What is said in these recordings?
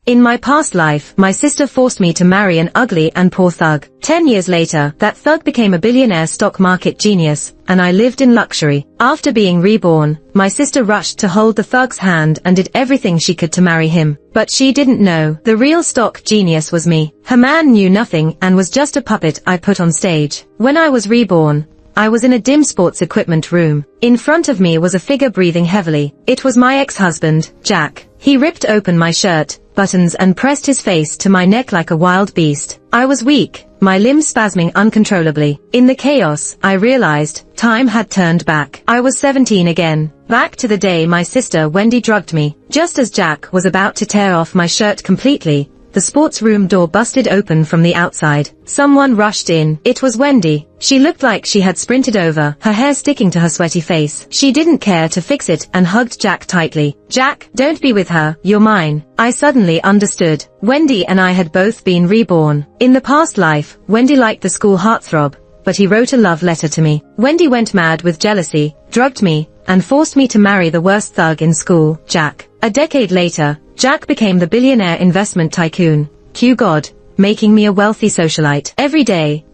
In my past life, my sister forced me to marry an ugly and poor thug. 10 years later, that thug became a billionaire stock market genius, and I lived in luxury. After being reborn, my sister rushed to hold the thug's hand and did everything she could to marry him. But she didn't know, the real stock genius was me. Her man knew nothing and was just a puppet I put on stage. When I was reborn, I was in a dim sports equipment room. In front of me was a figure breathing heavily. It was my ex-husband, Jack. He ripped open my shirt buttons and pressed his face to my neck like a wild beast. I was weak, my limbs spasming uncontrollably. In the chaos, I realized time had turned back. I was 17 again. Back to the day my sister Wendy drugged me. Just as Jack was about to tear off my shirt completely, the sports room door busted open from the outside. Someone rushed in. It was Wendy. She looked like she had sprinted over, her hair sticking to her sweaty face. She didn't care to fix it and hugged Jack tightly. "Jack, don't be with her, you're mine." I suddenly understood. Wendy and I had both been reborn. In the past life, Wendy liked the school heartthrob, but he wrote a love letter to me. Wendy went mad with jealousy, drugged me, and forced me to marry the worst thug in school, Jack. A decade later, Jack became the billionaire investment tycoon, Q God, making me a wealthy socialite. Every day,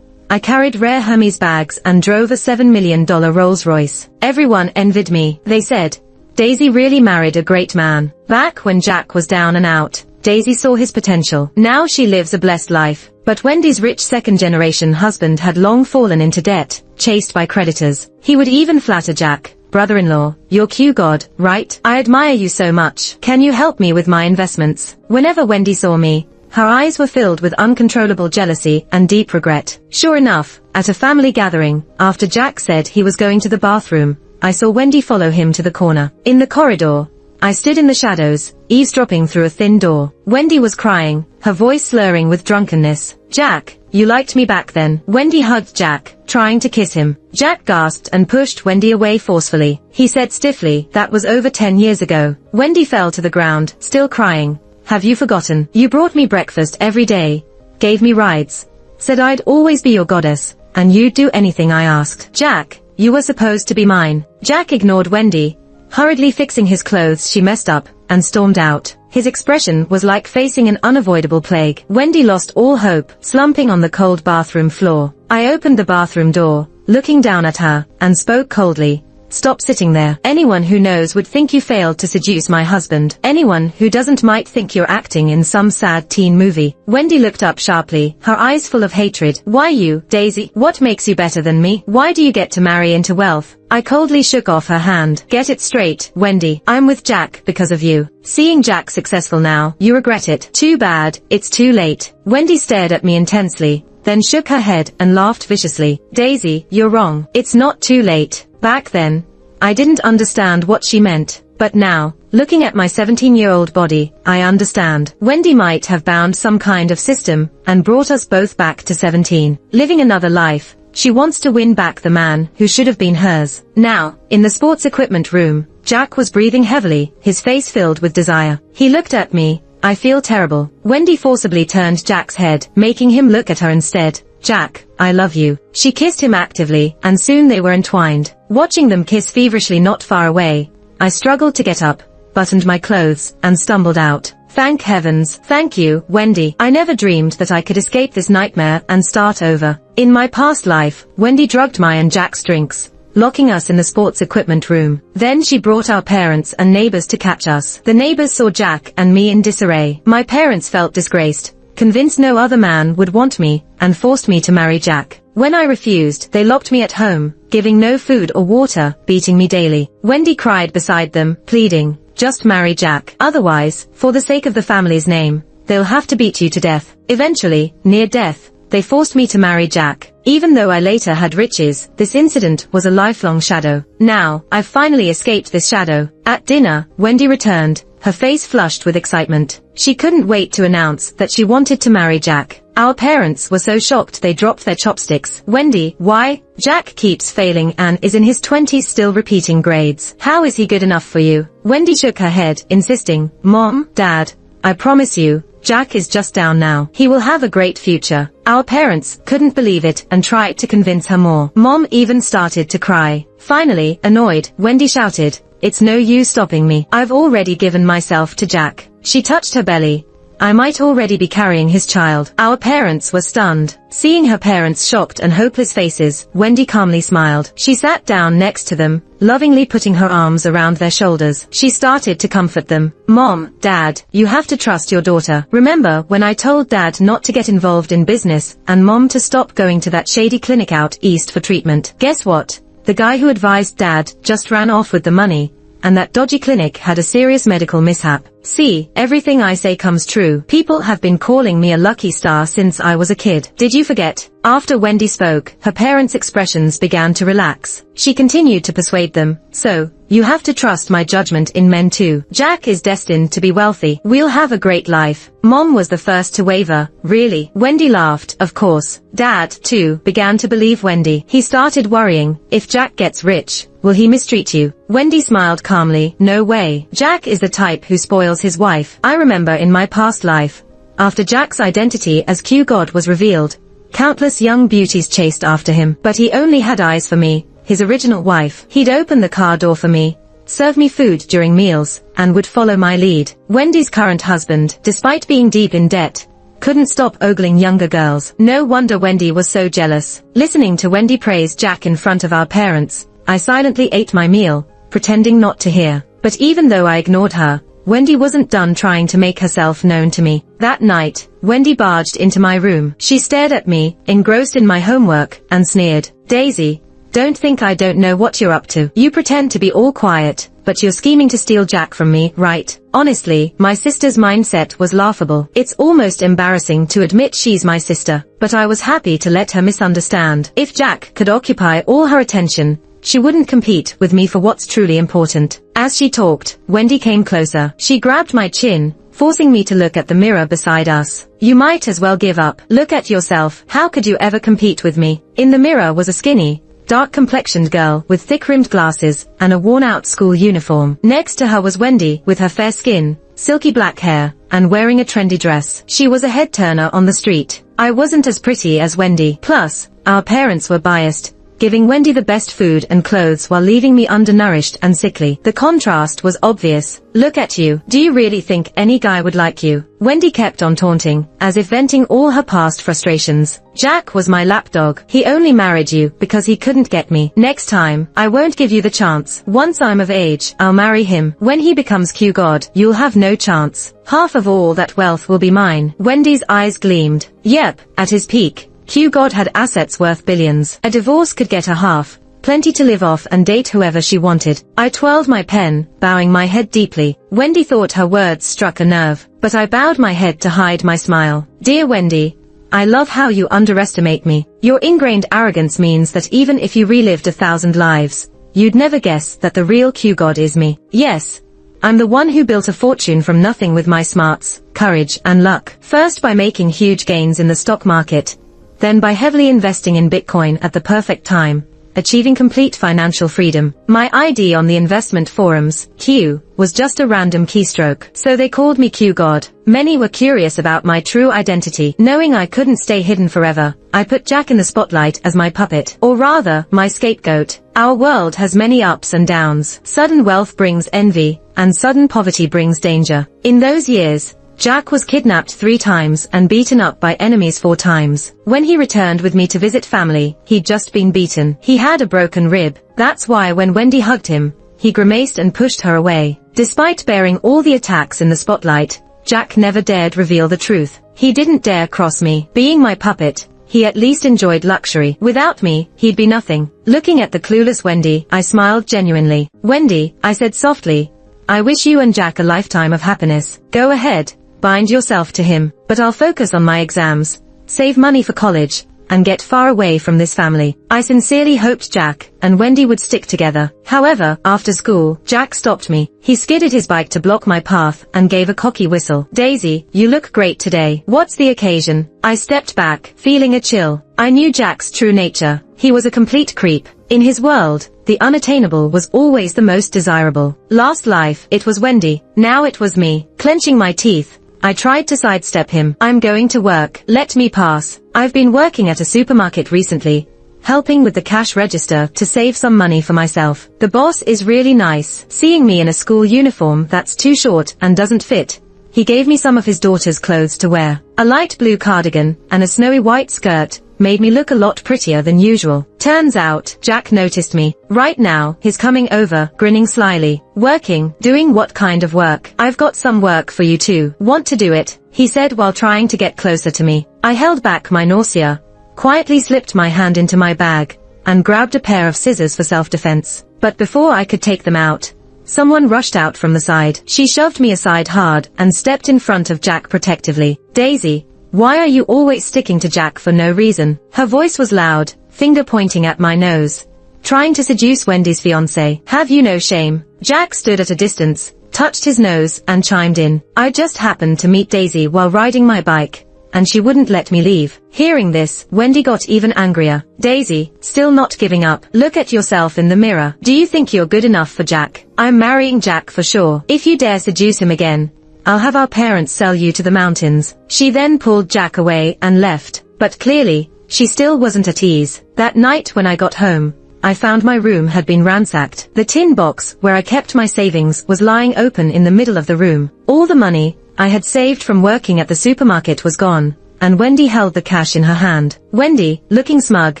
I carried rare Hermes bags and drove a $7 million Rolls-Royce. Everyone envied me. They said, "Daisy really married a great man." Back when Jack was down and out, Daisy saw his potential. Now she lives a blessed life. But Wendy's rich second-generation husband had long fallen into debt, chased by creditors. He would even flatter Jack. "Brother-in-law, you're Q God, right? I admire you so much. Can you help me with my investments?" Whenever Wendy saw me, her eyes were filled with uncontrollable jealousy and deep regret. Sure enough, at a family gathering, after Jack said he was going to the bathroom, I saw Wendy follow him to the corner. In the corridor, I stood in the shadows, eavesdropping through a thin door. Wendy was crying, her voice slurring with drunkenness. "Jack, you liked me back then." Wendy hugged Jack, trying to kiss him. Jack gasped and pushed Wendy away forcefully. He said stiffly, "That was over 10 years ago." Wendy fell to the ground, still crying. "Have you forgotten? You brought me breakfast every day, gave me rides, said I'd always be your goddess, and you'd do anything I asked. Jack, you were supposed to be mine." Jack ignored Wendy, hurriedly fixing his clothes she messed up, and stormed out. His expression was like facing an unavoidable plague. Wendy lost all hope, slumping on the cold bathroom floor. I opened the bathroom door, looking down at her, and spoke coldly. "Stop sitting there. Anyone who knows would think you failed to seduce my husband. Anyone who doesn't might think you're acting in some sad teen movie." Wendy looked up sharply, her eyes full of hatred. "Why you, Daisy? What makes you better than me? Why do you get to marry into wealth?" I coldly shook off her hand. "Get it straight, Wendy. I'm with Jack because of you. Seeing Jack successful now, you regret it. Too bad, it's too late." Wendy stared at me intensely, then shook her head and laughed viciously. "Daisy, you're wrong. It's not too late." Back then, I didn't understand what she meant, but now, looking at my 17-year-old body, I understand. Wendy might have bound some kind of system, and brought us both back to 17. Living another life, she wants to win back the man who should have been hers. Now, in the sports equipment room, Jack was breathing heavily, his face filled with desire. He looked at me. "I feel terrible." Wendy forcibly turned Jack's head, making him look at her instead. "Jack, I love you." She kissed him actively, and soon they were entwined. Watching them kiss feverishly not far away, I struggled to get up, buttoned my clothes, and stumbled out. "Thank heavens. Thank you, Wendy. I never dreamed that I could escape this nightmare and start over." In my past life, Wendy drugged my and Jack's drinks, locking us in the sports equipment room. Then she brought our parents and neighbors to catch us. The neighbors saw Jack and me in disarray. My parents felt disgraced, convinced no other man would want me, and forced me to marry Jack. When I refused, they locked me at home, giving no food or water, beating me daily. Wendy cried beside them, pleading, "Just marry Jack. Otherwise, for the sake of the family's name, they'll have to beat you to death." Eventually, near death, they forced me to marry Jack. Even though I later had riches, this incident was a lifelong shadow. Now, I've finally escaped this shadow. At dinner, Wendy returned, her face flushed with excitement. She couldn't wait to announce that she wanted to marry Jack. Our parents were so shocked they dropped their chopsticks. "Wendy, why? Jack keeps failing and is in his 20s still repeating grades. How is he good enough for you?" Wendy shook her head, insisting, "Mom, Dad, I promise you, Jack is just down now. He will have a great future." Our parents couldn't believe it and tried to convince her more. Mom even started to cry. Finally, annoyed, Wendy shouted, "It's no use stopping me. I've already given myself to Jack." She touched her belly, I might already be carrying his child. Our parents were stunned. Seeing her parents' shocked and hopeless faces, Wendy calmly smiled. She sat down next to them, lovingly putting her arms around their shoulders. She started to comfort them. Mom, Dad, you have to trust your daughter. Remember when I told Dad not to get involved in business, and Mom to stop going to that shady clinic out east for treatment? Guess what? The guy who advised Dad just ran off with the money, and that dodgy clinic had a serious medical mishap. See, everything I say comes true. People have been calling me a lucky star since I was a kid. Did you forget? After Wendy spoke, her parents' expressions began to relax. She continued to persuade them. So, you have to trust my judgment in men too. Jack is destined to be wealthy. We'll have a great life. Mom was the first to waver. Really? Wendy laughed. Of course. Dad, too, began to believe Wendy. He started worrying. If Jack gets rich, will he mistreat you? Wendy smiled calmly. No way. Jack is the type who spoils his wife. I remember in my past life, after Jack's identity as Q God was revealed, countless young beauties chased after him, but he only had eyes for me, his original wife. He'd open the car door for me, serve me food during meals, and would follow my lead. Wendy's current husband, despite being deep in debt, couldn't stop ogling younger girls. No wonder Wendy was so jealous. Listening to Wendy praise Jack in front of our parents, I silently ate my meal, pretending not to hear. But even though I ignored her, Wendy wasn't done trying to make herself known to me. That night, Wendy barged into my room. She stared at me, engrossed in my homework, and sneered. Daisy, don't think I don't know what you're up to. You pretend to be all quiet, but you're scheming to steal Jack from me, right? Honestly, my sister's mindset was laughable. It's almost embarrassing to admit she's my sister, but I was happy to let her misunderstand. If Jack could occupy all her attention, she wouldn't compete with me for what's truly important. As she talked, Wendy came closer. She grabbed my chin, forcing me to look at the mirror beside us. You might as well give up. Look at yourself. How could you ever compete with me? In the mirror was a skinny, dark-complexioned girl with thick-rimmed glasses and a worn-out school uniform. Next to her was Wendy, with her fair skin, silky black hair, and wearing a trendy dress. She was a head-turner on the street. I wasn't as pretty as Wendy. Plus, our parents were biased, giving Wendy the best food and clothes while leaving me undernourished and sickly. The contrast was obvious. Look at you. Do you really think any guy would like you? Wendy kept on taunting, as if venting all her past frustrations. Jack was my lapdog. He only married you because he couldn't get me. Next time, I won't give you the chance. Once I'm of age, I'll marry him. When he becomes Q God, you'll have no chance. Half of all that wealth will be mine. Wendy's eyes gleamed. Yep, at his peak, Q God had assets worth billions. A divorce could get her half, plenty to live off and date whoever she wanted. I twirled my pen, bowing my head deeply. Wendy thought her words struck a nerve, but I bowed my head to hide my smile. Dear Wendy, I love how you underestimate me. Your ingrained arrogance means that even if you relived 1,000 lives, you'd never guess that the real Q God is me. Yes, I'm the one who built a fortune from nothing with my smarts, courage, and luck. First by making huge gains in the stock market, then by heavily investing in Bitcoin at the perfect time, achieving complete financial freedom. My ID on the investment forums, Q, was just a random keystroke, so they called me Q God. Many were curious about my true identity. Knowing I couldn't stay hidden forever, I put Jack in the spotlight as my puppet, or rather, my scapegoat. Our world has many ups and downs. Sudden wealth brings envy, and sudden poverty brings danger. In those years, Jack was kidnapped 3 times and beaten up by enemies 4 times. When he returned with me to visit family, he'd just been beaten. He had a broken rib. That's why when Wendy hugged him, he grimaced and pushed her away. Despite bearing all the attacks in the spotlight, Jack never dared reveal the truth. He didn't dare cross me. Being my puppet, he at least enjoyed luxury. Without me, he'd be nothing. Looking at the clueless Wendy, I smiled genuinely. Wendy, I said softly, I wish you and Jack a lifetime of happiness. Go ahead. Bind yourself to him, but I'll focus on my exams, save money for college, and get far away from this family. I sincerely hoped Jack and Wendy would stick together. However, after school, Jack stopped me. He skidded his bike to block my path and gave a cocky whistle. Daisy, you look great today. What's the occasion? I stepped back, feeling a chill. I knew Jack's true nature. He was a complete creep. In his world, the unattainable was always the most desirable. Last life, it was Wendy. Now it was me. Clenching my teeth, I tried to sidestep him. I'm going to work. Let me pass. I've been working at a supermarket recently, helping with the cash register to save some money for myself. The boss is really nice. Seeing me in a school uniform that's too short and doesn't fit, he gave me some of his daughter's clothes to wear. A light blue cardigan and a snowy white skirt made me look a lot prettier than usual. Turns out, Jack noticed me. Right now, he's coming over, grinning slyly. Working? Doing what kind of work? I've got some work for you too. Want to do it? He said while trying to get closer to me. I held back my nausea, quietly slipped my hand into my bag, and grabbed a pair of scissors for self-defense. But before I could take them out, someone rushed out from the side. She shoved me aside hard and stepped in front of Jack protectively. Daisy, why are you always sticking to Jack for no reason? Her voice was loud, finger pointing at my nose. Trying to seduce Wendy's fiancé. Have you no shame? Jack stood at a distance, touched his nose, and chimed in. I just happened to meet Daisy while riding my bike, and she wouldn't let me leave. Hearing this, Wendy got even angrier. Daisy, still not giving up. Look at yourself in the mirror. Do you think you're good enough for Jack? I'm marrying Jack for sure. If you dare seduce him again, I'll have our parents sell you to the mountains. She then pulled Jack away and left, but clearly, she still wasn't at ease. That night when I got home, I found my room had been ransacked. The tin box where I kept my savings was lying open in the middle of the room. All the money I had saved from working at the supermarket was gone, and Wendy held the cash in her hand. Wendy, looking smug,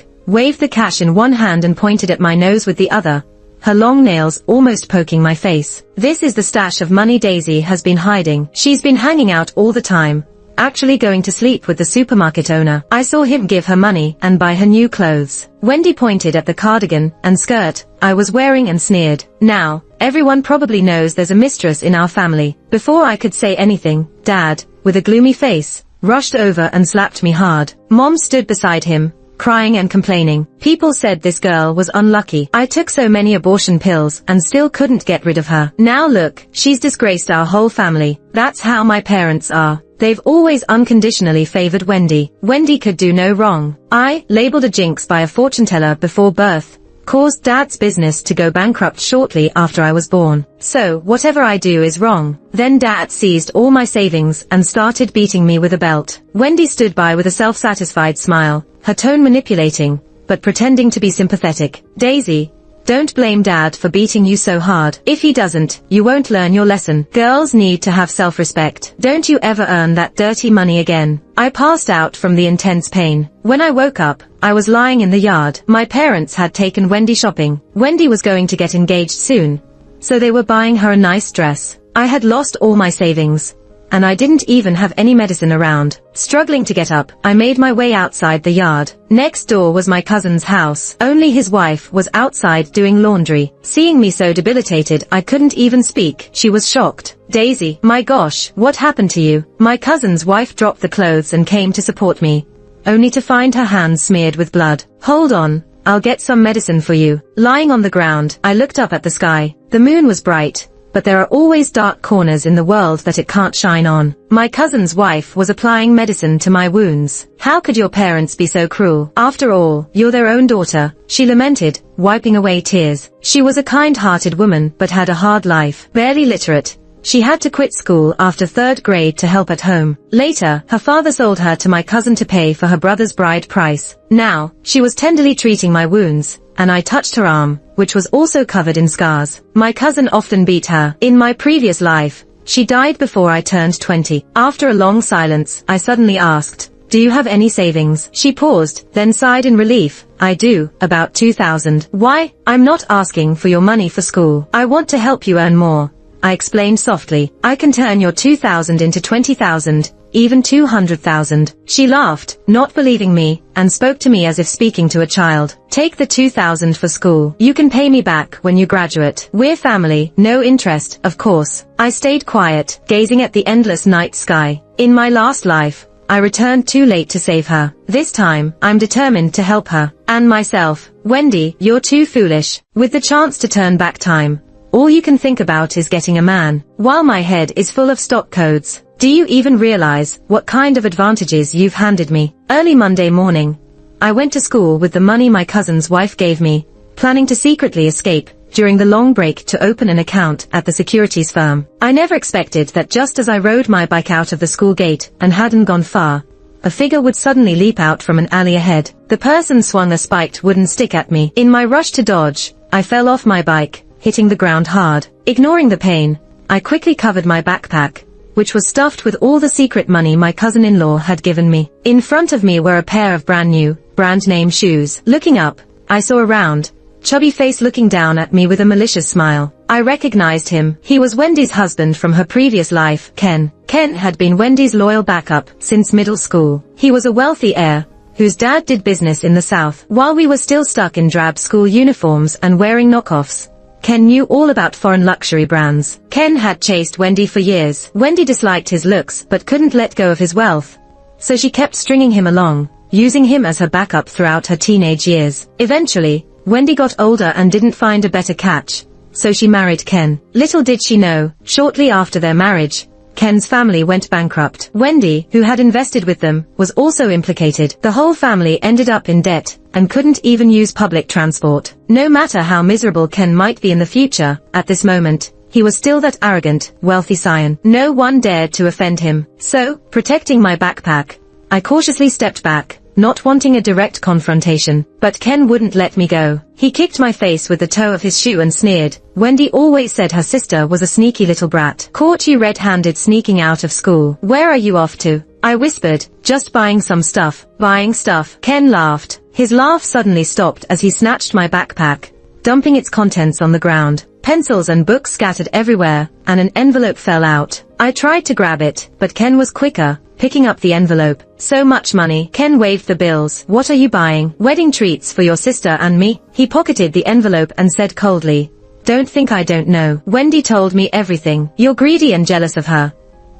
waved the cash in one hand and pointed at my nose with the other, her long nails almost poking my face. This is the stash of money Daisy has been hiding. She's been hanging out all the time, actually going to sleep with the supermarket owner. I saw him give her money and buy her new clothes. Wendy pointed at the cardigan and skirt I was wearing and sneered. Now, everyone probably knows there's a mistress in our family. Before I could say anything, Dad, with a gloomy face, rushed over and slapped me hard. Mom stood beside him, crying and complaining. People said this girl was unlucky. I took so many abortion pills and still couldn't get rid of her. Now look, she's disgraced our whole family. That's how my parents are. They've always unconditionally favored Wendy. Wendy could do no wrong. I, labeled a jinx by a fortune teller before birth, caused Dad's business to go bankrupt shortly after I was born. So, whatever I do is wrong. Then Dad seized all my savings and started beating me with a belt. Wendy stood by with a self-satisfied smile, her tone manipulating, but pretending to be sympathetic. Daisy, don't blame Dad for beating you so hard. If he doesn't, you won't learn your lesson. Girls need to have self-respect. Don't you ever earn that dirty money again. I passed out from the intense pain. When I woke up, I was lying in the yard. My parents had taken Wendy shopping. Wendy was going to get engaged soon, so they were buying her a nice dress. I had lost all my savings, and I didn't even have any medicine around. Struggling to get up, I made my way outside the yard. Next door was my cousin's house. Only his wife was outside doing laundry. Seeing me so debilitated, I couldn't even speak. She was shocked. Daisy, my gosh, what happened to you? My cousin's wife dropped the clothes and came to support me, only to find her hands smeared with blood. Hold on, I'll get some medicine for you. Lying on the ground, I looked up at the sky. The moon was bright, but there are always dark corners in the world that it can't shine on. My cousin's wife was applying medicine to my wounds. How could your parents be so cruel? After all, you're their own daughter, she lamented, wiping away tears. She was a kind-hearted woman but had a hard life. Barely literate, she had to quit school after 3rd grade to help at home. Later, her father sold her to my cousin to pay for her brother's bride price. Now, she was tenderly treating my wounds, and I touched her arm, which was also covered in scars. My cousin often beat her. In my previous life, she died before I turned 20. After a long silence, I suddenly asked, do you have any savings? She paused, then sighed in relief. I do, about 2,000. Why? I'm not asking for your money for school. I want to help you earn more, I explained softly. I can turn your 2,000 into 20,000, even 200,000. She laughed, not believing me, and spoke to me as if speaking to a child. Take the 2,000 for school. You can pay me back when you graduate. We're family, no interest, of course. I stayed quiet, gazing at the endless night sky. In my last life, I returned too late to save her. This time, I'm determined to help her, and myself. Wendy, you're too foolish. With the chance to turn back time, all you can think about is getting a man. While my head is full of stock codes, do you even realize what kind of advantages you've handed me? Early Monday morning, I went to school with the money my cousin's wife gave me, planning to secretly escape during the long break to open an account at the securities firm. I never expected that just as I rode my bike out of the school gate and hadn't gone far, a figure would suddenly leap out from an alley ahead. The person swung a spiked wooden stick at me. In my rush to dodge, I fell off my bike, hitting the ground hard. Ignoring the pain, I quickly covered my backpack, which was stuffed with all the secret money my cousin-in-law had given me. In front of me were a pair of brand name shoes. Looking up, I saw a round, chubby face looking down at me with a malicious smile. I recognized him. He was Wendy's husband from her previous life, Ken. Ken had been Wendy's loyal backup since middle school. He was a wealthy heir, whose dad did business in the South. While we were still stuck in drab school uniforms and wearing knockoffs, Ken knew all about foreign luxury brands. Ken had chased Wendy for years. Wendy disliked his looks but couldn't let go of his wealth, so she kept stringing him along, using him as her backup throughout her teenage years. Eventually, Wendy got older and didn't find a better catch, so she married Ken. Little did she know, shortly after their marriage, Ken's family went bankrupt. Wendy, who had invested with them, was also implicated. The whole family ended up in debt and couldn't even use public transport. No matter how miserable Ken might be in the future, at this moment, he was still that arrogant, wealthy scion. No one dared to offend him. So, protecting my backpack, I cautiously stepped back, not wanting a direct confrontation. But Ken wouldn't let me go. He kicked my face with the toe of his shoe and sneered. Wendy always said her sister was a sneaky little brat. Caught you red-handed sneaking out of school. Where are you off to? I whispered. Just buying some stuff. Buying stuff. Ken laughed. His laugh suddenly stopped as he snatched my backpack, dumping its contents on the ground. Pencils and books scattered everywhere, and an envelope fell out. I tried to grab it, but Ken was quicker, picking up the envelope. So much money. Ken waved the bills. What are you buying? Wedding treats for your sister and me. He pocketed the envelope and said coldly, don't think I don't know. Wendy told me everything. You're greedy and jealous of her,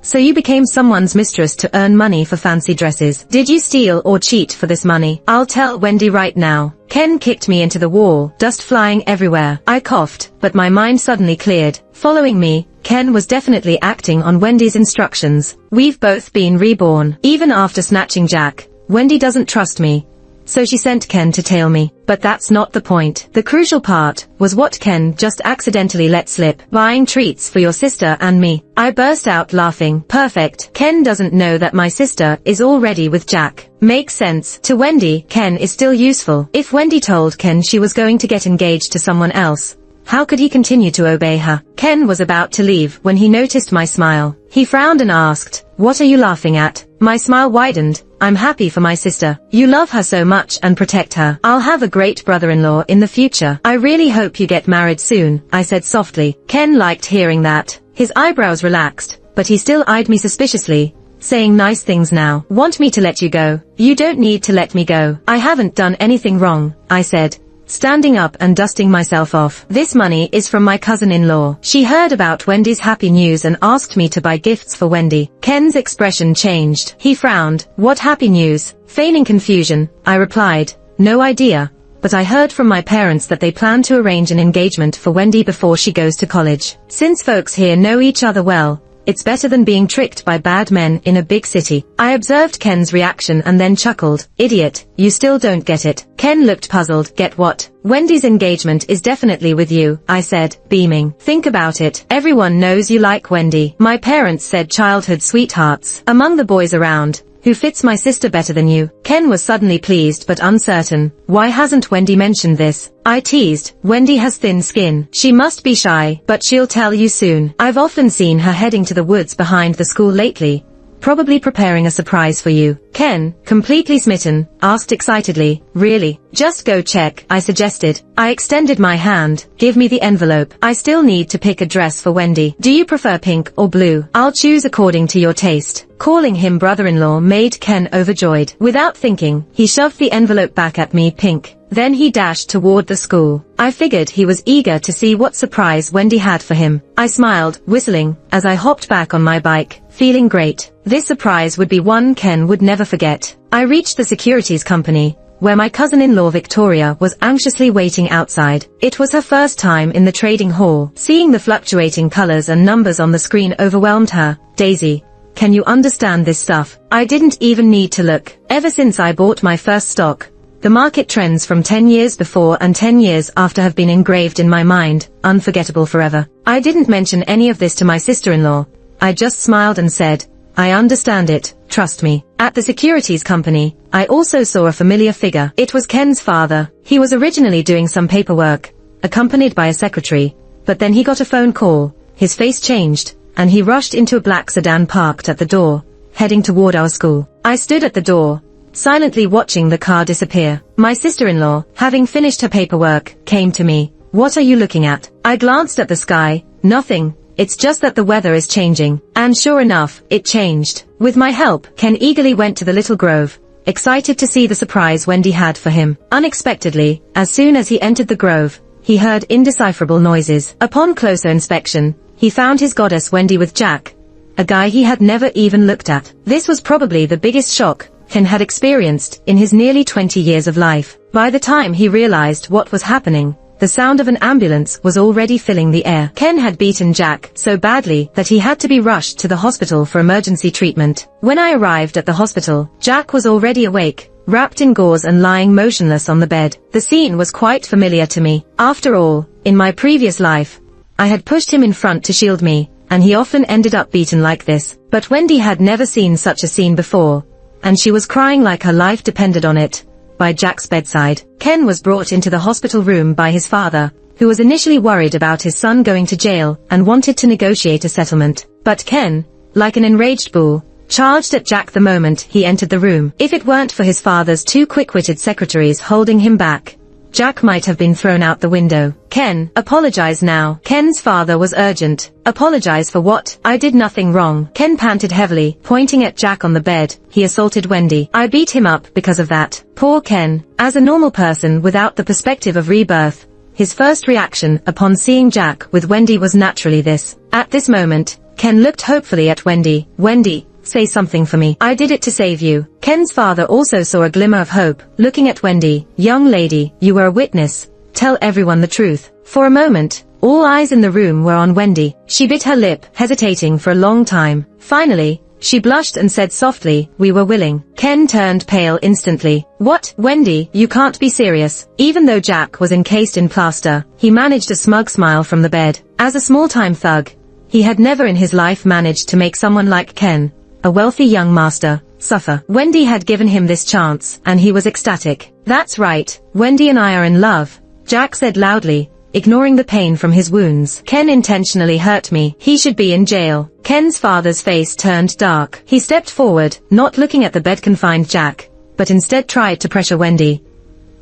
so you became someone's mistress to earn money for fancy dresses. Did you steal or cheat for this money? I'll tell Wendy right now. Ken kicked me into the wall, dust flying everywhere. I coughed, but my mind suddenly cleared. Following me, Ken was definitely acting on Wendy's instructions. We've both been reborn. Even after snatching Jack, Wendy doesn't trust me, so she sent Ken to tail me. But that's not the point. The crucial part was what Ken just accidentally let slip. Buying treats for your sister and me. I burst out laughing. Perfect. Ken doesn't know that my sister is already with Jack. Makes sense. To Wendy, Ken is still useful. If Wendy told Ken she was going to get engaged to someone else, how could he continue to obey her? Ken was about to leave when he noticed my smile. He frowned and asked, what are you laughing at? My smile widened. I'm happy for my sister. You love her so much and protect her. I'll have a great brother-in-law in the future. I really hope you get married soon, I said softly. Ken liked hearing that. His eyebrows relaxed, but he still eyed me suspiciously, saying nice things now. Want me to let you go? You don't need to let me go. I haven't done anything wrong, I said, standing up and dusting myself off. This money is from my cousin-in-law. She heard about Wendy's happy news and asked me to buy gifts for Wendy. Ken's expression changed. He frowned. What happy news? Feigning confusion, I replied, no idea, but I heard from my parents that they plan to arrange an engagement for Wendy before she goes to college. Since folks here know each other well, it's better than being tricked by bad men in a big city. I observed Ken's reaction and then chuckled. Idiot, you still don't get it. Ken looked puzzled. Get what? Wendy's engagement is definitely with you, I said, beaming. Think about it. Everyone knows you like Wendy. My parents said childhood sweethearts. Among the boys around, who fits my sister better than you? Ken was suddenly pleased but uncertain. Why hasn't Wendy mentioned this? I teased. Wendy has thin skin. She must be shy, but she'll tell you soon. I've often seen her heading to the woods behind the school lately, probably preparing a surprise for you. Ken, completely smitten, asked excitedly, really? Just go check, I suggested. I extended my hand. Give me the envelope. I still need to pick a dress for Wendy. Do you prefer pink or blue? I'll choose according to your taste. Calling him brother-in-law made Ken overjoyed. Without thinking, he shoved the envelope back at me. Pink. Then he dashed toward the school. I figured he was eager to see what surprise Wendy had for him. I smiled, whistling, as I hopped back on my bike, feeling great. This surprise would be one Ken would never forget. I reached the securities company, where my cousin-in-law Victoria was anxiously waiting outside. It was her first time in the trading hall. Seeing the fluctuating colors and numbers on the screen overwhelmed her. Daisy, can you understand this stuff? I didn't even need to look. Ever since I bought my first stock, the market trends from 10 years before and 10 years after have been engraved in my mind, unforgettable forever. I didn't mention any of this to my sister-in-law. I just smiled and said, I understand it, trust me. At the securities company, I also saw a familiar figure. It was Ken's father. He was originally doing some paperwork, accompanied by a secretary, but then he got a phone call. His face changed, and he rushed into a black sedan parked at the door, heading toward our school. I stood at the door, silently watching the car disappear. My sister-in-law, having finished her paperwork, came to me. "What are you looking at?" I glanced at the sky. "Nothing. It's just that the weather is changing." And sure enough, it changed. With my help, Ken eagerly went to the little grove, excited to see the surprise Wendy had for him. Unexpectedly, as soon as he entered the grove, he heard indecipherable noises. Upon closer inspection, he found his goddess Wendy with Jack, a guy he had never even looked at. This was probably the biggest shock Ken had experienced in his nearly 20 years of life. By the time he realized what was happening, the sound of an ambulance was already filling the air. Ken had beaten Jack so badly that he had to be rushed to the hospital for emergency treatment. When I arrived at the hospital, Jack was already awake, wrapped in gauze and lying motionless on the bed. The scene was quite familiar to me. After all, in my previous life, I had pushed him in front to shield me, and he often ended up beaten like this. But Wendy had never seen such a scene before, and she was crying like her life depended on it. By Jack's bedside, Ken was brought into the hospital room by his father, who was initially worried about his son going to jail and wanted to negotiate a settlement. But Ken, like an enraged bull, charged at Jack the moment he entered the room. If it weren't for his father's two quick-witted secretaries holding him back, Jack might have been thrown out the window. "Ken, apologize now." Ken's father was urgent. "Apologize for what? I did nothing wrong." Ken panted heavily, pointing at Jack on the bed. "He assaulted Wendy. I beat him up because of that." Poor Ken. As a normal person without the perspective of rebirth, his first reaction upon seeing Jack with Wendy was naturally this. At this moment, Ken looked hopefully at Wendy. "Wendy, say something for me. I did it to save you." Ken's father also saw a glimmer of hope, looking at Wendy. "Young lady, you were a witness. Tell everyone the truth." For a moment, all eyes in the room were on Wendy. She bit her lip, hesitating for a long time. Finally, she blushed and said softly, "We were willing." Ken turned pale instantly. "What? Wendy, you can't be serious." Even though Jack was encased in plaster, he managed a smug smile from the bed. As a small-time thug, he had never in his life managed to make someone like Ken, a wealthy young master, suffer. Wendy had given him this chance, and he was ecstatic. "That's right, Wendy and I are in love," Jack said loudly, ignoring the pain from his wounds. "Ken intentionally hurt me. He should be in jail." Ken's father's face turned dark. He stepped forward, not looking at the bed-confined Jack, but instead tried to pressure Wendy.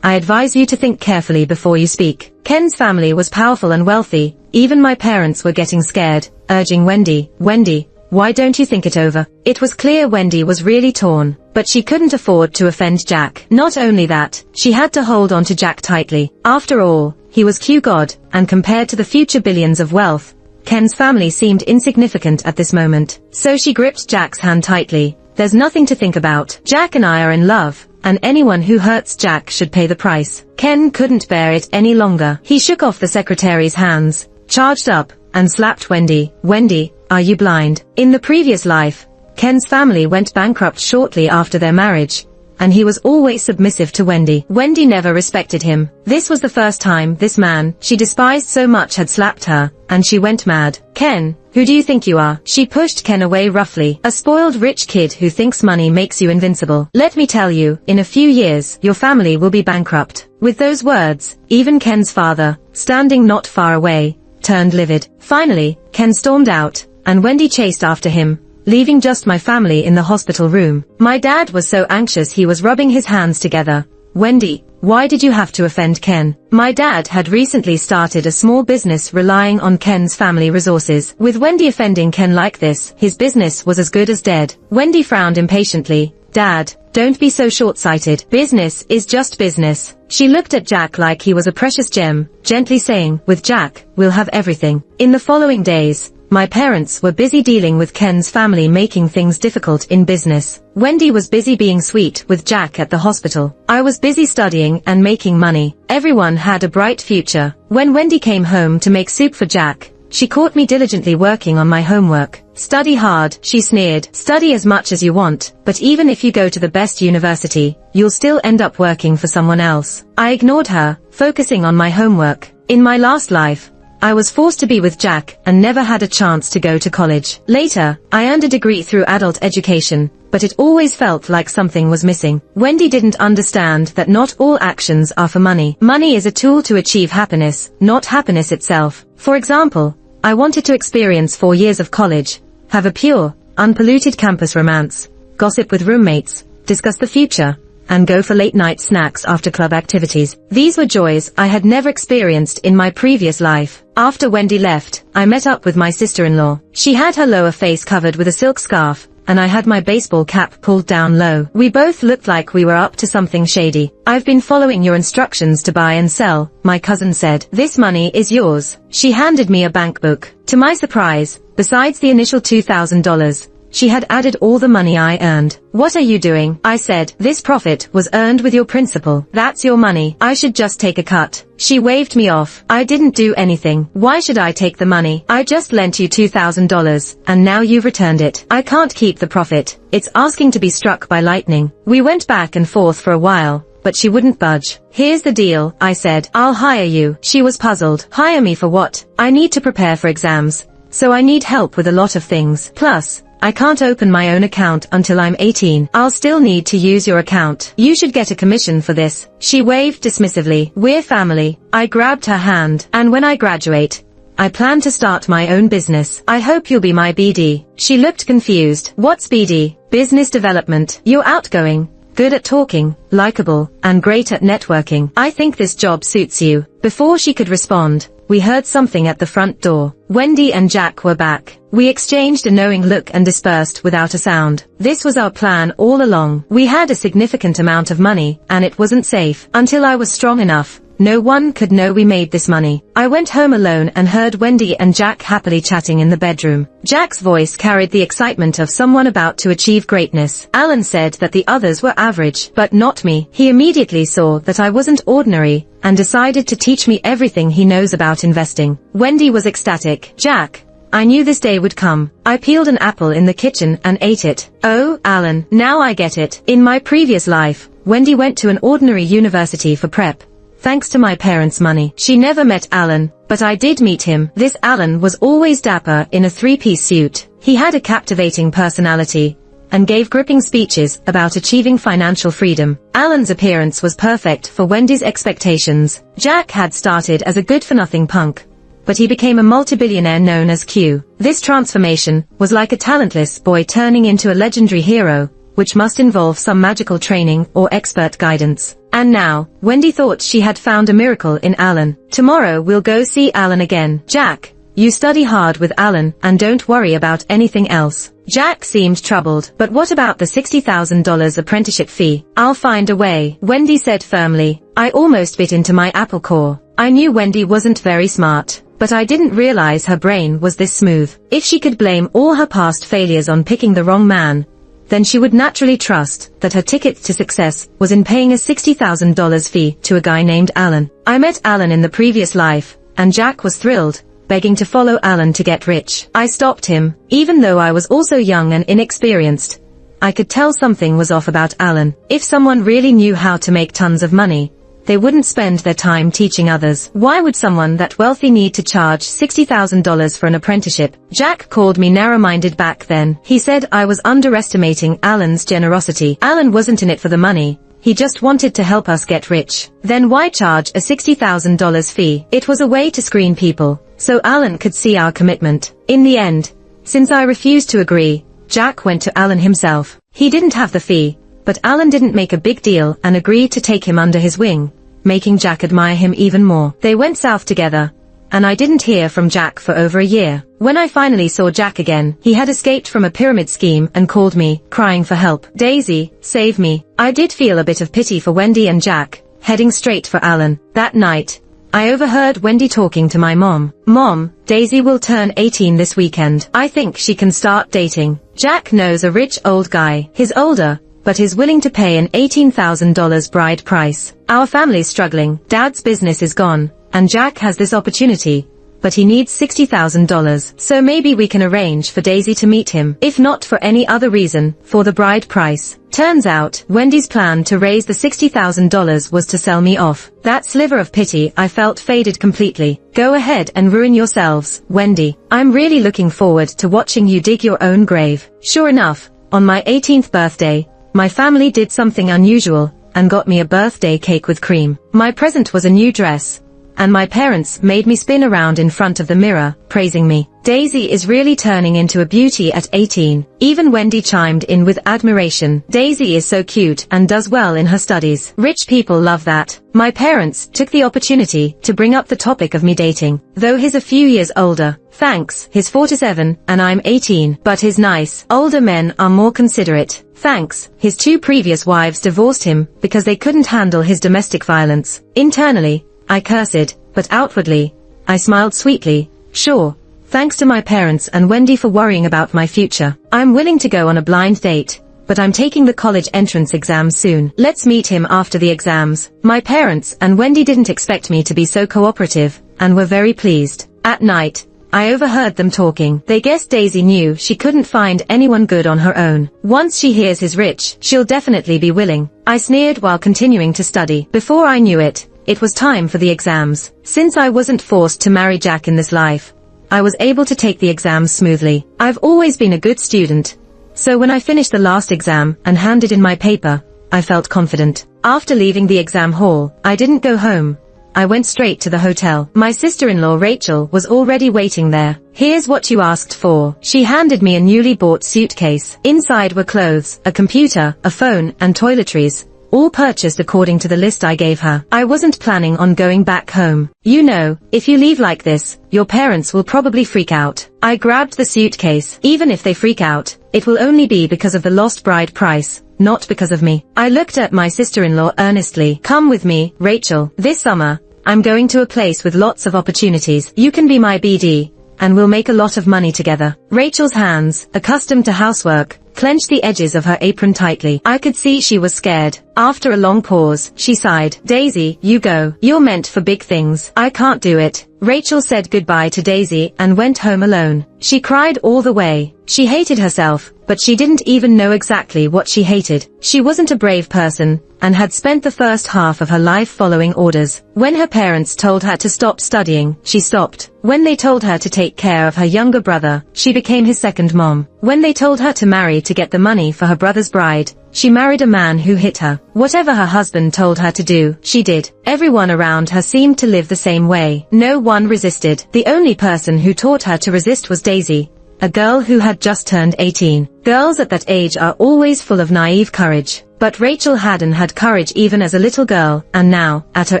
"I advise you to think carefully before you speak." Ken's family was powerful and wealthy. Even my parents were getting scared, urging Wendy, "Wendy, why don't you think it over?" It was clear Wendy was really torn, but she couldn't afford to offend Jack. Not only that, she had to hold on to Jack tightly. After all, he was Q-God, and compared to the future billions of wealth, Ken's family seemed insignificant at this moment. So she gripped Jack's hand tightly. "There's nothing to think about. Jack and I are in love, and anyone who hurts Jack should pay the price." Ken couldn't bear it any longer. He shook off the secretary's hands, charged up, and slapped Wendy. "Wendy, are you blind?" In the previous life, Ken's family went bankrupt shortly after their marriage, and he was always submissive to Wendy. Wendy never respected him. This was the first time this man she despised so much had slapped her, and she went mad. "Ken, who do you think you are?" She pushed Ken away roughly. "A spoiled rich kid who thinks money makes you invincible. Let me tell you, in a few years, your family will be bankrupt." With those words, even Ken's father, standing not far away, turned livid. Finally, Ken stormed out, and Wendy chased after him, leaving just my family in the hospital room. My dad was so anxious he was rubbing his hands together. "Wendy, why did you have to offend Ken?" My dad had recently started a small business relying on Ken's family resources. With Wendy offending Ken like this, his business was as good as dead. Wendy frowned impatiently. "Dad, don't be so short-sighted. Business is just business." She looked at Jack like he was a precious gem, gently saying, "With Jack, we'll have everything." In the following days, my parents were busy dealing with Ken's family making things difficult in business. Wendy was busy being sweet with Jack at the hospital. I was busy studying and making money. Everyone had a bright future. When Wendy came home to make soup for Jack, she caught me diligently working on my homework. "Study hard," she sneered. "Study as much as you want, but even if you go to the best university, you'll still end up working for someone else." I ignored her, focusing on my homework. In my last life, I was forced to be with Jack and never had a chance to go to college. Later, I earned a degree through adult education, but it always felt like something was missing. Wendy didn't understand that not all actions are for money. Money is a tool to achieve happiness, not happiness itself. For example, I wanted to experience 4 years of college, have a pure, unpolluted campus romance, gossip with roommates, discuss the future, and go for late-night snacks after club activities. These were joys I had never experienced in my previous life. After Wendy left, I met up with my sister-in-law. She had her lower face covered with a silk scarf, and I had my baseball cap pulled down low. We both looked like we were up to something shady. "I've been following your instructions to buy and sell," my cousin said. "This money is yours." She handed me a bank book. To my surprise, besides the initial $2,000, she had added all the money I earned. "What are you doing?" I said. "This profit was earned with your principal. That's your money. I should just take a cut." She waved me off. "I didn't do anything. Why should I take the money? I just lent you $2,000, and now you've returned it. I can't keep the profit. It's asking to be struck by lightning." We went back and forth for a while, but she wouldn't budge. "Here's the deal," I said. "I'll hire you." She was puzzled. "Hire me for what?" "I need to prepare for exams, so I need help with a lot of things. Plus, I can't open my own account until I'm 18. I'll still need to use your account. You should get a commission for this." She waved dismissively. "We're family." I grabbed her hand. "And when I graduate, I plan to start my own business. I hope you'll be my BD." She looked confused. "What's BD?" "Business development." "You're outgoing, good at talking, likable, and great at networking. I think this job suits you." Before she could respond, we heard something at the front door. Wendy and Jack were back. We exchanged a knowing look and dispersed without a sound. This was our plan all along. We had a significant amount of money, and it wasn't safe. Until I was strong enough, no one could know we made this money. I went home alone and heard Wendy and Jack happily chatting in the bedroom. Jack's voice carried the excitement of someone about to achieve greatness. Alan said that the others were average, but not me. He immediately saw that I wasn't ordinary, and decided to teach me everything he knows about investing. Wendy was ecstatic. "Jack, I knew this day would come." I peeled an apple in the kitchen and ate it. "Oh, Alan, now I get it. In my previous life, Wendy went to an ordinary university for prep, thanks to my parents' money. She never met Alan, but I did meet him. This Alan was always dapper in a 3-piece suit. He had a captivating personality, and gave gripping speeches about achieving financial freedom. Alan's appearance was perfect for Wendy's expectations. Jack had started as a good-for-nothing punk, but he became a multi-billionaire known as Q. This transformation was like a talentless boy turning into a legendary hero, which must involve some magical training or expert guidance. And now, Wendy thought she had found a miracle in Alan. "Tomorrow we'll go see Alan again. Jack, you study hard with Alan and don't worry about anything else." Jack seemed troubled. "But what about the $60,000 apprenticeship fee?" "I'll find a way," Wendy said firmly. I almost bit into my apple core. I knew Wendy wasn't very smart, but I didn't realize her brain was this smooth. If she could blame all her past failures on picking the wrong man, then she would naturally trust that her ticket to success was in paying a $60,000 fee to a guy named Alan. I met Alan in the previous life, and Jack was thrilled, begging to follow Alan to get rich. I stopped him, even though I was also young and inexperienced. I could tell something was off about Alan. If someone really knew how to make tons of money, they wouldn't spend their time teaching others. Why would someone that wealthy need to charge $60,000 for an apprenticeship? Jack called me narrow-minded back then. He said I was underestimating Alan's generosity. Alan wasn't in it for the money. He just wanted to help us get rich. Then why charge a $60,000 fee? It was a way to screen people, so Alan could see our commitment. In the end, since I refused to agree, Jack went to Alan himself. He didn't have the fee, but Alan didn't make a big deal and agreed to take him under his wing, making Jack admire him even more. They went south together, and I didn't hear from Jack for over a year. When I finally saw Jack again, he had escaped from a pyramid scheme and called me, crying for help. "Daisy, save me." I did feel a bit of pity for Wendy and Jack, heading straight for Alan. That night, I overheard Wendy talking to my mom. "Mom, Daisy will turn 18 this weekend. I think she can start dating. Jack knows a rich old guy. He's older, but is willing to pay an $18,000 bride price. Our family's struggling. Dad's business is gone, and Jack has this opportunity, but he needs $60,000. So maybe we can arrange for Daisy to meet him, if not for any other reason, for the bride price." Turns out, Wendy's plan to raise the $60,000 was to sell me off. That sliver of pity I felt faded completely. "Go ahead and ruin yourselves, Wendy. I'm really looking forward to watching you dig your own grave." Sure enough, on my 18th birthday, my family did something unusual, and got me a birthday cake with cream. My present was a new dress, and my parents made me spin around in front of the mirror, praising me. Daisy is really turning into a beauty at 18. Even Wendy chimed in with admiration. Daisy is so cute and does well in her studies. Rich people love that. My parents took the opportunity to bring up the topic of me dating. Though he's a few years older. Thanks, he's 47 and I'm 18. But his nice, older men are more considerate. Thanks, his 2 previous wives divorced him because they couldn't handle his domestic violence. Internally, I cursed, but outwardly, I smiled sweetly. Sure. Thanks to my parents and Wendy for worrying about my future. I'm willing to go on a blind date, but I'm taking the college entrance exam soon. Let's meet him after the exams. My parents and Wendy didn't expect me to be so cooperative, and were very pleased. At night, I overheard them talking. They guessed Daisy knew she couldn't find anyone good on her own. Once she hears he's rich, she'll definitely be willing. I sneered while continuing to study. Before I knew it, it was time for the exams. Since I wasn't forced to marry Jack in this life, I was able to take the exams smoothly. I've always been a good student, so when I finished the last exam and handed in my paper, I felt confident. After leaving the exam hall, I didn't go home. I went straight to the hotel. My sister-in-law Rachel was already waiting there. Here's what you asked for. She handed me a newly bought suitcase. Inside were clothes, a computer, a phone, and toiletries, all purchased according to the list I gave her. I wasn't planning on going back home. You know, if you leave like this, your parents will probably freak out. I grabbed the suitcase. Even if they freak out, it will only be because of the lost bride price, not because of me. I looked at my sister-in-law earnestly. Come with me, Rachel. This summer, I'm going to a place with lots of opportunities. You can be my BD, and we'll make a lot of money together. Rachel's hands, accustomed to housework, clenched the edges of her apron tightly. I could see she was scared. After a long pause, she sighed. Daisy, you go. You're meant for big things. I can't do it. Rachel said goodbye to Daisy and went home alone. She cried all the way. She hated herself, but she didn't even know exactly what she hated. She wasn't a brave person, and had spent the first half of her life following orders. When her parents told her to stop studying, she stopped. When they told her to take care of her younger brother, she became his second mom. When they told her to marry to get the money for her brother's bride, she married a man who hit her. Whatever her husband told her to do, she did. Everyone around her seemed to live the same way. No one resisted. The only person who taught her to resist was Daisy, a girl who had just turned 18. Girls at that age are always full of naive courage. But Rachel hadn't had courage even as a little girl, and now, at her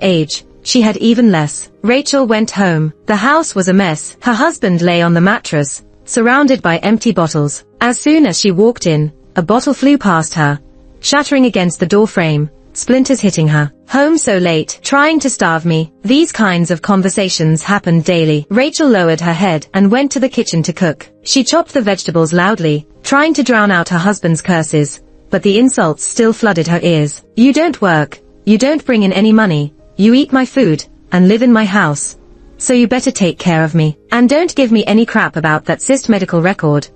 age, she had even less. Rachel went home. The house was a mess. Her husband lay on the mattress, surrounded by empty bottles. As soon as she walked in, a bottle flew past her, shattering against the door frame, splinters hitting her. Home so late, trying to starve me. These kinds of conversations happened daily. Rachel lowered her head and went to the kitchen to cook. She chopped the vegetables loudly, trying to drown out her husband's curses, but the insults still flooded her ears. You don't work, you don't bring in any money, you eat my food, and live in my house. So you better take care of me. And don't give me any crap about that cyst medical record.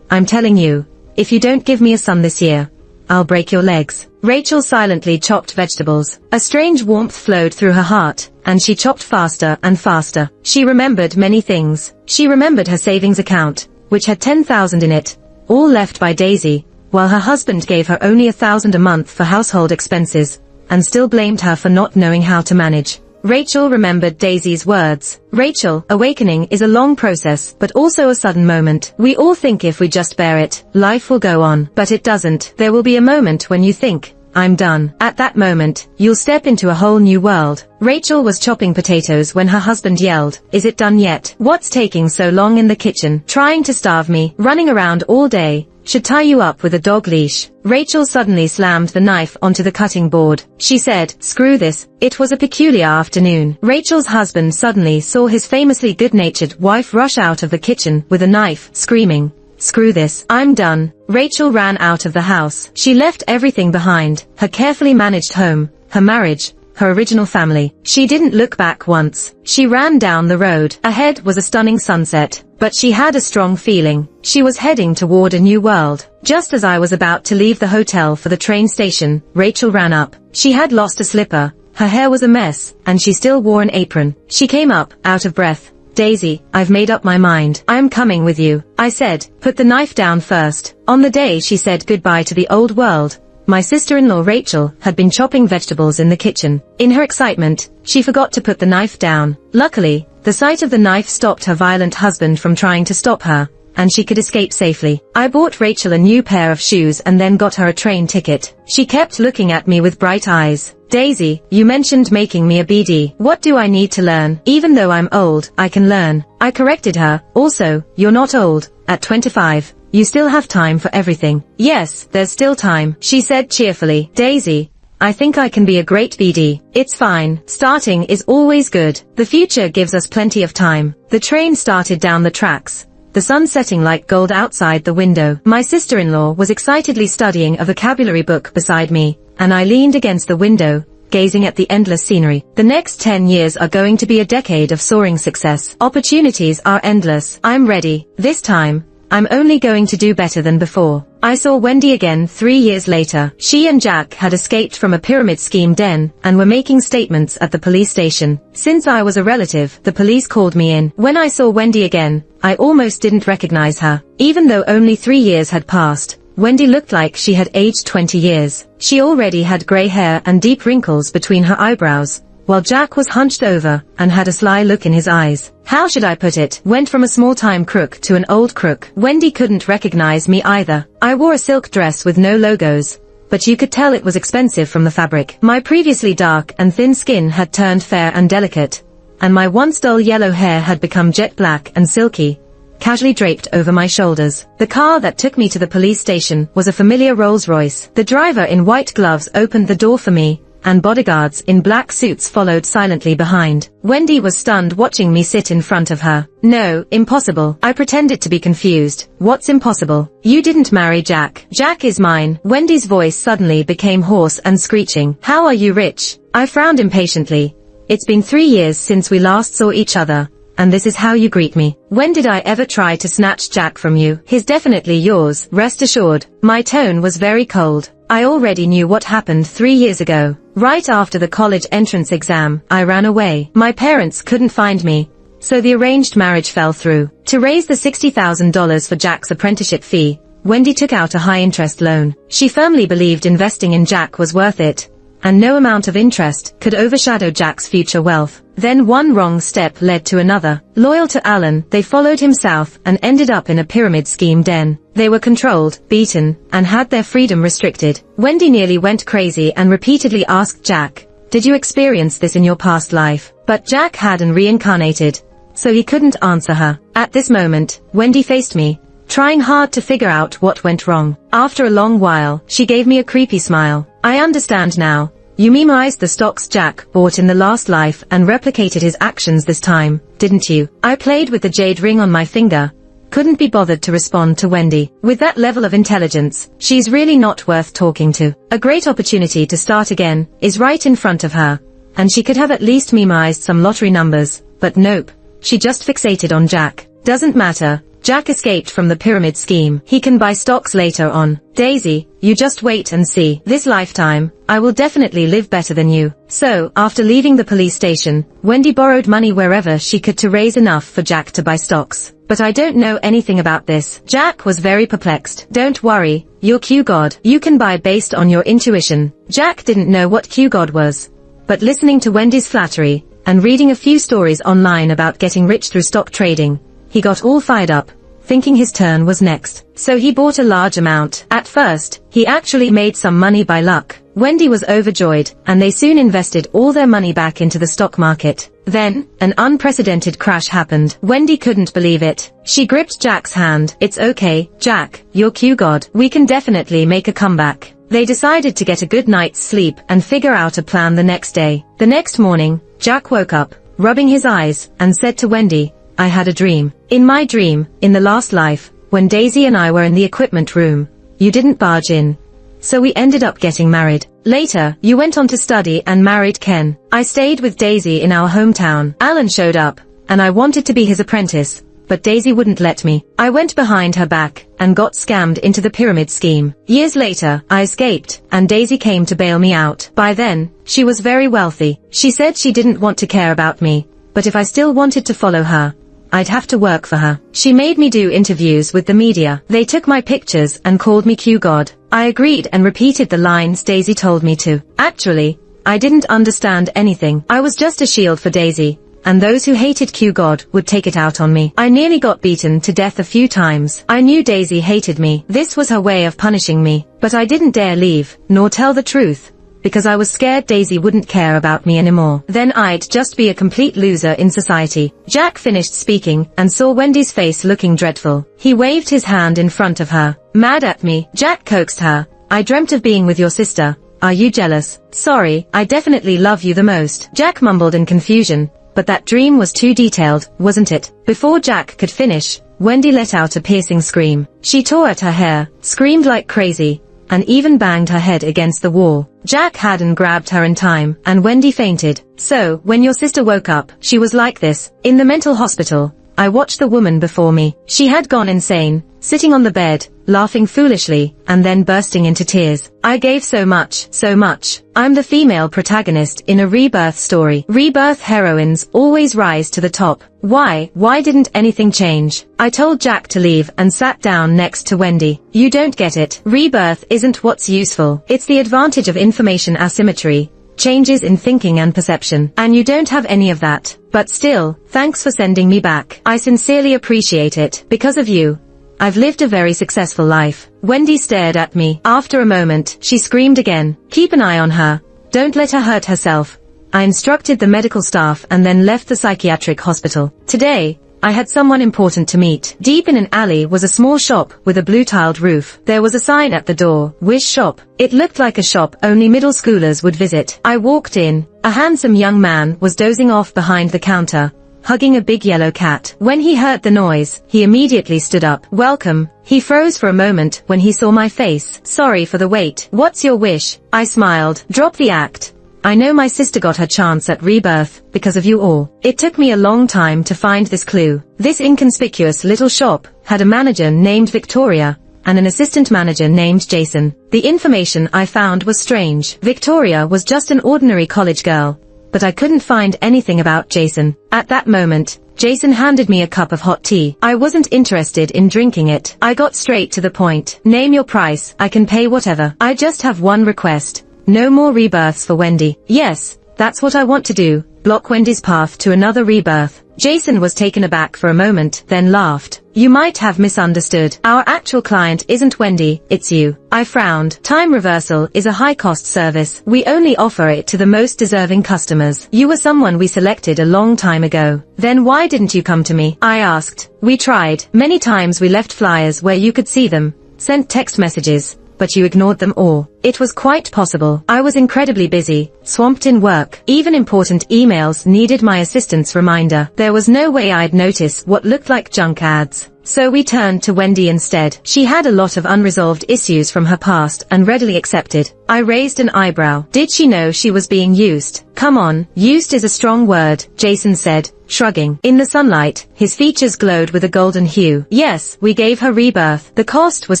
I'm telling you, if you don't give me a son this year, I'll break your legs. Rachel silently chopped vegetables. A strange warmth flowed through her heart, and she chopped faster and faster. She remembered many things. She remembered her savings account, which had 10,000 in it, all left by Daisy, while her husband gave her only 1,000 a month for household expenses, and still blamed her for not knowing how to manage. Rachel remembered Daisy's words. Rachel, awakening is a long process, but also a sudden moment. We all think if we just bear it, life will go on. But it doesn't. There will be a moment when you think, I'm done. At that moment, you'll step into a whole new world. Rachel was chopping potatoes when her husband yelled, Is it done yet? What's taking so long in the kitchen? Trying to starve me, running around all day. Should tie you up with a dog leash. Rachel suddenly slammed the knife onto the cutting board. She said, Screw this. It was a peculiar afternoon. Rachel's husband suddenly saw his famously good-natured wife rush out of the kitchen with a knife, screaming, Screw this. I'm done. Rachel ran out of the house. She left everything behind, her carefully managed home, her marriage, her original family. She didn't look back once. She ran down the road. Ahead was a stunning sunset, but she had a strong feeling. She was heading toward a new world. Just as I was about to leave the hotel for the train station, Rachel ran up. She had lost a slipper, her hair was a mess, and she still wore an apron. She came up, out of breath. Daisy, I've made up my mind. I'm coming with you. I said, put the knife down first. On the day she said goodbye to the old world, my sister-in-law Rachel had been chopping vegetables in the kitchen. In her excitement, she forgot to put the knife down. Luckily, the sight of the knife stopped her violent husband from trying to stop her, and she could escape safely. I bought Rachel a new pair of shoes and then got her a train ticket. She kept looking at me with bright eyes. Daisy, you mentioned making me a BD. What do I need to learn? Even though I'm old, I can learn. I corrected her. Also, you're not old. At 25, you still have time for everything. Yes, there's still time, she said cheerfully. Daisy, I think I can be a great BD. It's fine. Starting is always good. The future gives us plenty of time. The train started down the tracks, the sun setting like gold outside the window. My sister-in-law was excitedly studying a vocabulary book beside me, and I leaned against the window, gazing at the endless scenery. The next 10 years are going to be a decade of soaring success. Opportunities are endless. I'm ready. This time, I'm only going to do better than before. I saw Wendy again 3 years later. She and Jack had escaped from a pyramid scheme den and were making statements at the police station. Since I was a relative, the police called me in. When I saw Wendy again, I almost didn't recognize her. Even though only 3 years had passed, Wendy looked like she had aged 20 years. She already had gray hair and deep wrinkles between her eyebrows, while Jack was hunched over and had a sly look in his eyes. How should I put it? Went from a small-time crook to an old crook. Wendy couldn't recognize me either. I wore a silk dress with no logos, but you could tell it was expensive from the fabric. My previously dark and thin skin had turned fair and delicate, and my once dull yellow hair had become jet black and silky, casually draped over my shoulders. The car that took me to the police station was a familiar Rolls-Royce. The driver in white gloves opened the door for me, and bodyguards in black suits followed silently behind. Wendy was stunned watching me sit in front of her. No, impossible. I pretended to be confused. What's impossible? You didn't marry Jack. Jack is mine. Wendy's voice suddenly became hoarse and screeching. How are you rich? I frowned impatiently. It's been 3 years since we last saw each other, and this is how you greet me. When did I ever try to snatch Jack from you? He's definitely yours, rest assured. My tone was very cold. I already knew what happened 3 years ago. Right after the college entrance exam, I ran away. My parents couldn't find me, so the arranged marriage fell through. To raise the $60,000 for Jack's apprenticeship fee, Wendy took out a high-interest loan. She firmly believed investing in Jack was worth it, and no amount of interest could overshadow Jack's future wealth. Then one wrong step led to another. Loyal to Alan, they followed him south and ended up in a pyramid scheme den. They were controlled, beaten, and had their freedom restricted. Wendy nearly went crazy and repeatedly asked Jack, "Did you experience this in your past life?" But Jack hadn't reincarnated, so he couldn't answer her. At this moment, Wendy faced me, trying hard to figure out what went wrong. After a long while, she gave me a creepy smile. I understand now. You memorized the stocks Jack bought in the last life and replicated his actions this time, didn't you? I played with the jade ring on my finger. Couldn't be bothered to respond to Wendy. With that level of intelligence, she's really not worth talking to. A great opportunity to start again is right in front of her, and she could have at least memorized some lottery numbers, but nope. She just fixated on Jack. Doesn't matter. Jack escaped from the pyramid scheme. He can buy stocks later on. Daisy, you just wait and see. This lifetime, I will definitely live better than you. So, after leaving the police station, Wendy borrowed money wherever she could to raise enough for Jack to buy stocks. But I don't know anything about this. Jack was very perplexed. Don't worry, you're Q-God. You can buy based on your intuition. Jack didn't know what Q-God was, but listening to Wendy's flattery, and reading a few stories online about getting rich through stock trading, he got all fired up, thinking his turn was next. So he bought a large amount. At first, he actually made some money by luck. Wendy was overjoyed, and they soon invested all their money back into the stock market. Then, an unprecedented crash happened. Wendy couldn't believe it. She gripped Jack's hand. It's okay, Jack, you're Q-God. We can definitely make a comeback. They decided to get a good night's sleep and figure out a plan the next day. The next morning, Jack woke up, rubbing his eyes, and said to Wendy, I had a dream. In my dream, in the last life, when Daisy and I were in the equipment room, you didn't barge in. So we ended up getting married. Later, you went on to study and married Ken. I stayed with Daisy in our hometown. Alan showed up, and I wanted to be his apprentice, but Daisy wouldn't let me. I went behind her back, and got scammed into the pyramid scheme. Years later, I escaped, and Daisy came to bail me out. By then, she was very wealthy. She said she didn't want to care about me, but if I still wanted to follow her, I'd have to work for her. She made me do interviews with the media. They took my pictures and called me Q God. I agreed and repeated the lines Daisy told me to. Actually, I didn't understand anything. I was just a shield for Daisy, and those who hated Q God would take it out on me. I nearly got beaten to death a few times. I knew Daisy hated me. This was her way of punishing me, but I didn't dare leave, nor tell the truth, because I was scared Daisy wouldn't care about me anymore. Then I'd just be a complete loser in society. Jack finished speaking and saw Wendy's face looking dreadful. He waved his hand in front of her. Mad at me? Jack coaxed her. I dreamt of being with your sister. Are you jealous? Sorry, I definitely love you the most. Jack mumbled in confusion, but that dream was too detailed, wasn't it? Before Jack could finish, Wendy let out a piercing scream. She tore at her hair, screamed like crazy, and even banged her head against the wall. Jack hadn't grabbed her in time, and Wendy fainted. So, when your sister woke up, she was like this. In the mental hospital, I watched the woman before me. She had gone insane, sitting on the bed, laughing foolishly, and then bursting into tears. I gave so much, so much. I'm the female protagonist in a rebirth story. Rebirth heroines always rise to the top. Why didn't anything change? I told Jack to leave and sat down next to Wendy. You don't get it. Rebirth isn't what's useful. It's the advantage of information asymmetry, changes in thinking and perception, and you don't have any of that. But still, thanks for sending me back. I sincerely appreciate it. Because of you, I've lived a very successful life. Wendy stared at me. After a moment, she screamed again. Keep an eye on her. Don't let her hurt herself. I instructed the medical staff and then left the psychiatric hospital. Today, I had someone important to meet. Deep in an alley was a small shop with a blue-tiled roof. There was a sign at the door, Wish Shop. It looked like a shop only middle schoolers would visit. I walked in. A handsome young man was dozing off behind the counter, hugging a big yellow cat. When he heard the noise, he immediately stood up. Welcome. He froze for a moment when he saw my face. Sorry for the wait. What's your wish? I smiled. Drop the act. I know my sister got her chance at rebirth because of you all. It took me a long time to find this clue. This inconspicuous little shop had a manager named Victoria and an assistant manager named Jason. The information I found was strange. Victoria was just an ordinary college girl, but I couldn't find anything about Jason. At that moment, Jason handed me a cup of hot tea. I wasn't interested in drinking it. I got straight to the point. Name your price. I can pay whatever. I just have one request. No more rebirths for Wendy. Yes, that's what I want to do. Block Wendy's path to another rebirth. Jason was taken aback for a moment, then laughed. You might have misunderstood. Our actual client isn't Wendy, it's you. I frowned. Time reversal is a high-cost service. We only offer it to the most deserving customers. You were someone we selected a long time ago. Then why didn't you come to me? I asked. We tried. Many times we left flyers where you could see them, sent text messages, but you ignored them all. It was quite possible. I was incredibly busy, swamped in work. Even important emails needed my assistant's reminder. There was no way I'd notice what looked like junk ads. So we turned to Wendy instead. She had a lot of unresolved issues from her past and readily accepted. I raised an eyebrow. Did she know she was being used? Come on, used is a strong word, Jason said, shrugging. In the sunlight, his features glowed with a golden hue. Yes, we gave her rebirth. The cost was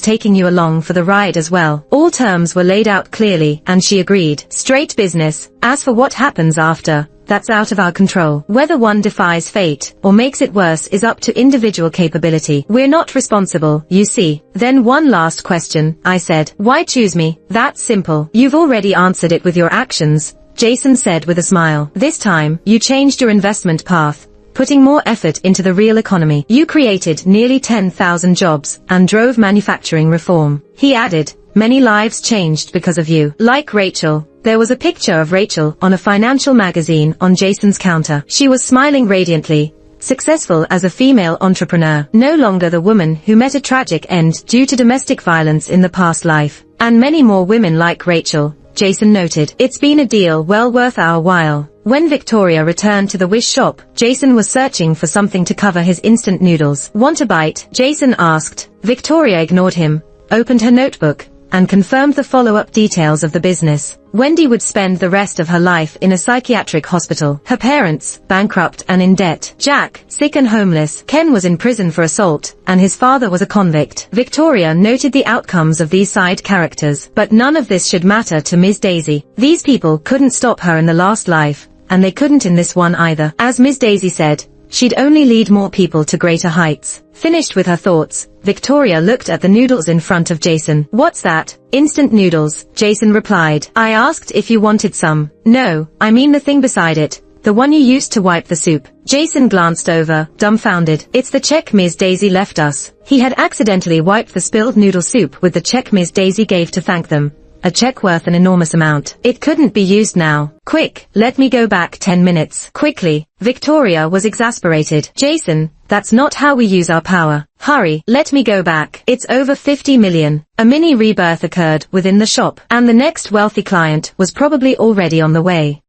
taking you along for the ride as well. All terms were laid out clearly, and she agreed. Straight business. As for what happens after, that's out of our control. Whether one defies fate or makes it worse is up to individual capability. We're not responsible, you see. Then one last question, I said. Why choose me? That's simple. You've already answered it with your actions, Jason said with a smile. This time, you changed your investment path, putting more effort into the real economy. You created nearly 10,000 jobs and drove manufacturing reform. He added, many lives changed because of you. Like Rachel. There was a picture of Rachel on a financial magazine on Jason's counter. She was smiling radiantly, successful as a female entrepreneur, no longer the woman who met a tragic end due to domestic violence in the past life. And many more women like Rachel, Jason noted. It's been a deal well worth our while. When Victoria returned to the Wish shop, Jason was searching for something to cover his instant noodles. Want a bite? Jason asked. Victoria ignored him, opened her notebook, and confirmed the follow-up details of the business. Wendy would spend the rest of her life in a psychiatric hospital. Her parents, bankrupt and in debt. Jack, sick and homeless. Ken was in prison for assault, and his father was a convict. Victoria noted the outcomes of these side characters, but none of this should matter to Ms. Daisy. These people couldn't stop her in the last life, and they couldn't in this one either. As Ms. Daisy said, she'd only lead more people to greater heights. Finished with her thoughts, Victoria looked at the noodles in front of Jason. "What's that?" "Instant noodles," Jason replied. "I asked if you wanted some." "No, I mean the thing beside it. The one you used to wipe the soup." Jason glanced over, dumbfounded. "It's the check Ms. Daisy left us." He had accidentally wiped the spilled noodle soup with the check Ms. Daisy gave to thank them. A check worth an enormous amount. It couldn't be used now. "Quick, let me go back 10 minutes. Quickly." Victoria was exasperated. "Jason, that's not how we use our power. Hurry, let me go back. It's over 50 million. A mini rebirth occurred within the shop, and the next wealthy client was probably already on the way.